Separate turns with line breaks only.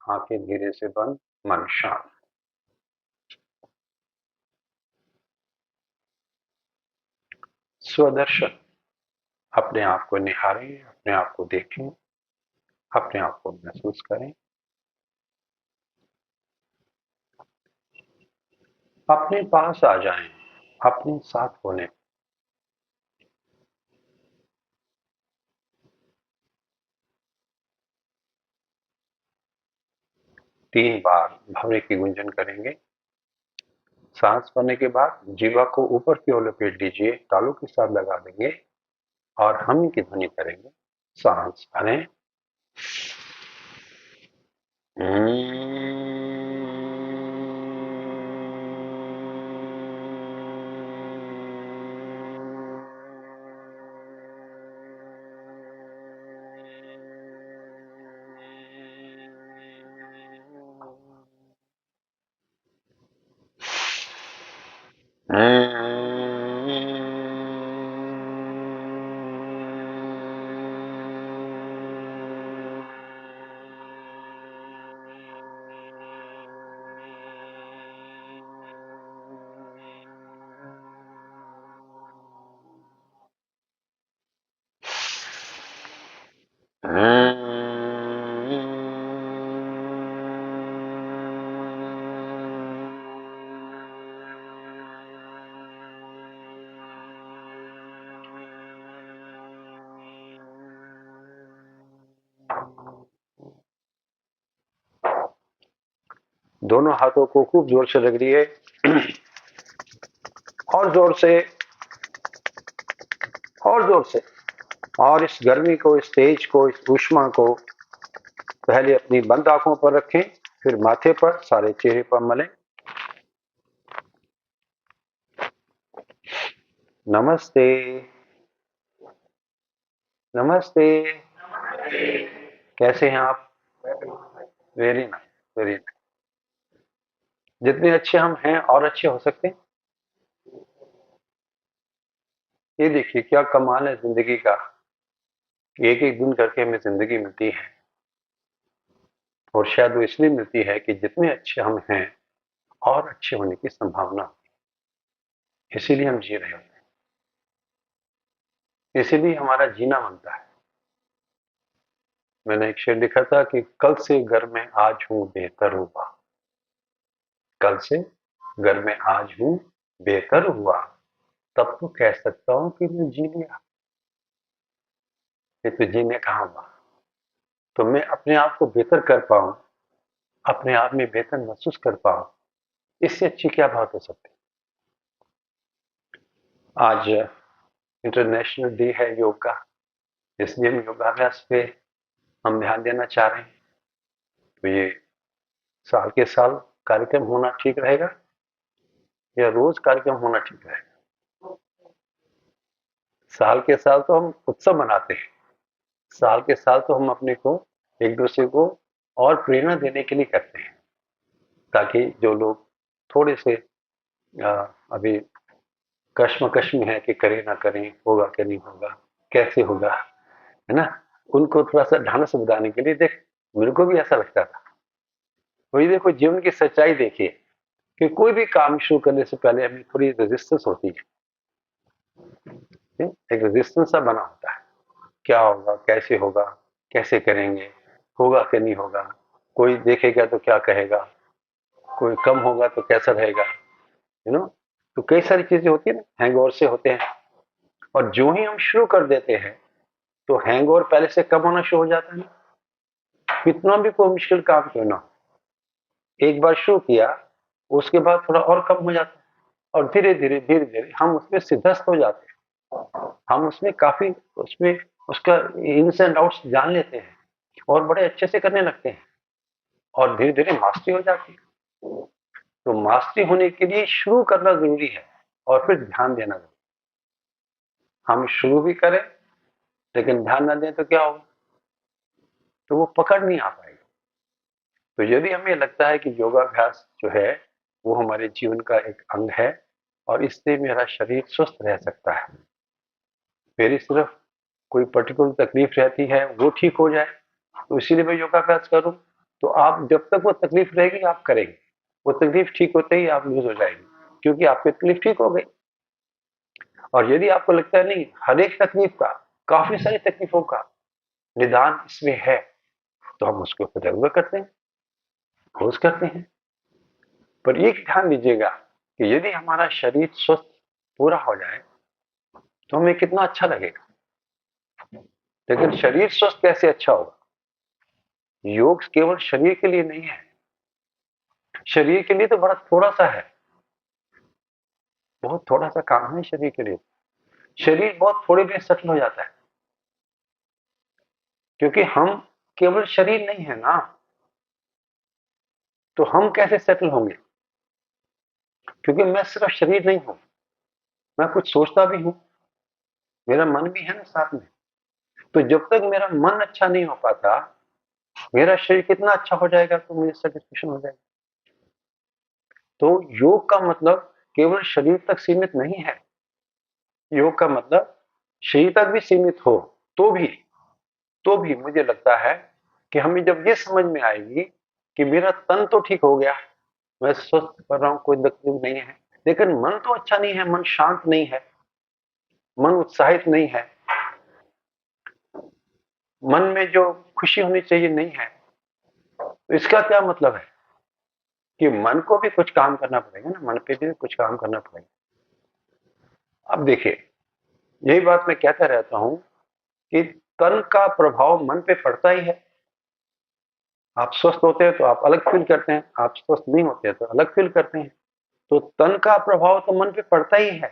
आंखें धीरे से बंद, मन शांत। स्वदर्शन, अपने आप को निहारें, अपने आप को देखें, अपने आप को महसूस करें। अपने पास आ जाएं, अपने साथ होने। 3 बार भव्य की गुंजन करेंगे। सांस भरने के बाद जीवा को ऊपर की ओर लपेट लीजिए, तालू के साथ लगा देंगे और हम की ध्वनि करेंगे। सांस भरें। दोनों हाथों को खूब जोर से रगड़िए और जोर से, और जोर से। और इस गर्मी को, इस तेज को, इस ऊष्मा को पहले अपनी बंद आंखों पर रखें, फिर माथे पर, सारे चेहरे पर मलें। नमस्ते, नमस्ते। कैसे हैं आप? Very nice, very nice. जितने अच्छे हम हैं और अच्छे हो सकते हैं। ये देखिए क्या कमाल है जिंदगी का। एक एक दिन करके हमें जिंदगी मिलती है और शायद वो इसलिए मिलती है कि जितने अच्छे हम हैं और अच्छे होने की संभावना होती है, इसीलिए हम जी रहे होते हैं, इसीलिए हमारा जीना बनता है। मैंने एक शेर लिखा था कि कल से घर में आज हूं बेहतर हुआ। कल से घर में आज हूं बेहतर हुआ, तब तो कह सकता हूं कि मैं जी लिया। ये तो जीने कहाँ हुआ। तो मैं अपने आप को बेहतर कर पाऊं, अपने आप में बेहतर महसूस कर पाऊं, इससे अच्छी क्या बात हो सकती। आज इंटरनेशनल डे है योग का, इसलिए हम योगाभ्यास पे हम ध्यान देना चाह रहे हैं। तो ये साल के साल कार्यक्रम होना ठीक रहेगा या रोज कार्यक्रम होना ठीक रहेगा? साल के साल तो हम उत्सव मनाते हैं, साल के साल तो हम अपने को, एक दूसरे को और प्रेरणा देने के लिए करते हैं, ताकि जो लोग थोड़े से अभी कश्मकश में है कि करें ना करें, होगा कि नहीं होगा, कैसे होगा, है ना, उनको थोड़ा सा ढांढस बंधाने के लिए। देख, मेरे को भी ऐसा लगता था। वही देखो, जीवन की सच्चाई देखिए कि कोई भी काम शुरू करने से पहले हमें थोड़ी रेजिस्टेंस होती है, एक रेजिस्टेंस सा बना होता है। क्या होगा, कैसे होगा, कैसे करेंगे, होगा कि नहीं होगा, कोई देखेगा तो क्या कहेगा, कोई कम होगा तो कैसा रहेगा, यू नो। तो कई सारी चीजें होती है ना, हैंगओवर से होते हैं। और जो ही हम शुरू कर देते हैं तो हैंगओवर पहले से कम होना शुरू हो जाता है। कितना भी कोई मुश्किल काम क्यों ना हो, एक बार शुरू किया, उसके बाद थोड़ा और कम हो जाता है और धीरे धीरे धीरे धीरे हम उसमें सिद्धस्त हो जाते हैं। हम उसमें काफी, उसमें उसका इन्स एंड आउट्स जान लेते हैं और बड़े अच्छे से करने लगते हैं और धीरे धीरे मास्टरी हो जाती है। तो मास्टरी होने के लिए शुरू करना जरूरी है और फिर ध्यान देना जरूरी। हम शुरू भी करें लेकिन ध्यान ना दें तो क्या होगा, तो वो पकड़ नहीं आ पाएगी। तो यदि हमें लगता है कि योगाभ्यास जो है वो हमारे जीवन का एक अंग है और इससे मेरा शरीर स्वस्थ रह सकता है, मेरी सिर्फ कोई पर्टिकुलर तकलीफ रहती है वो ठीक हो जाए, तो इसीलिए मैं योगाभ्यास करूं, तो आप जब तक वो तकलीफ रहेगी आप करेंगे, वो तकलीफ ठीक होते ही आप लूज हो जाएंगे, क्योंकि आपकी तकलीफ ठीक हो गई। और यदि आपको लगता है नहीं, हर एक तकलीफ का, काफी सारी तकलीफों का निदान इसमें है, तो हम उसके ऊपर तजुर्बा करते हैं, खोज करते हैं। पर ये ध्यान दीजिएगा कि यदि हमारा शरीर स्वस्थ पूरा हो जाए तो हमें कितना अच्छा लगेगा। लेकिन शरीर स्वस्थ कैसे अच्छा होगा? योग केवल शरीर के लिए नहीं है, शरीर के लिए तो बड़ा थोड़ा सा है, बहुत थोड़ा सा काम है शरीर के लिए। शरीर बहुत थोड़े में सेटल हो जाता है, क्योंकि हम केवल शरीर नहीं है ना, तो हम कैसे सेटल होंगे? क्योंकि मैं सिर्फ शरीर नहीं हूं, मैं कुछ सोचता भी हूं, मेरा मन भी है ना साथ में। तो जब तक मेरा मन अच्छा नहीं हो पाता, मेरा शरीर कितना अच्छा हो जाएगा तो मुझे सेटिस्फेक्शन हो जाएगी। तो योग का मतलब केवल शरीर तक सीमित नहीं है, योग का मतलब शरीर तक भी सीमित हो तो भी मुझे लगता है कि हमें जब ये समझ में आएगी कि मेरा तन तो ठीक हो गया, मैं स्वस्थ कर रहा हूं, कोई तकलीफ नहीं है, लेकिन मन तो अच्छा नहीं है, मन शांत नहीं है, मन उत्साहित नहीं है, मन में जो खुशी होनी चाहिए नहीं है, तो इसका क्या मतलब है कि मन को भी कुछ काम करना पड़ेगा ना, मन पे भी कुछ काम करना पड़ेगा। अब देखिए, यही बात मैं कहता रहता हूं कि तन का प्रभाव मन पे पड़ता ही है। आप स्वस्थ होते हैं तो आप अलग फील करते हैं, आप स्वस्थ नहीं होते तो अलग फील करते हैं। तो तन का प्रभाव तो मन पे पड़ता ही है।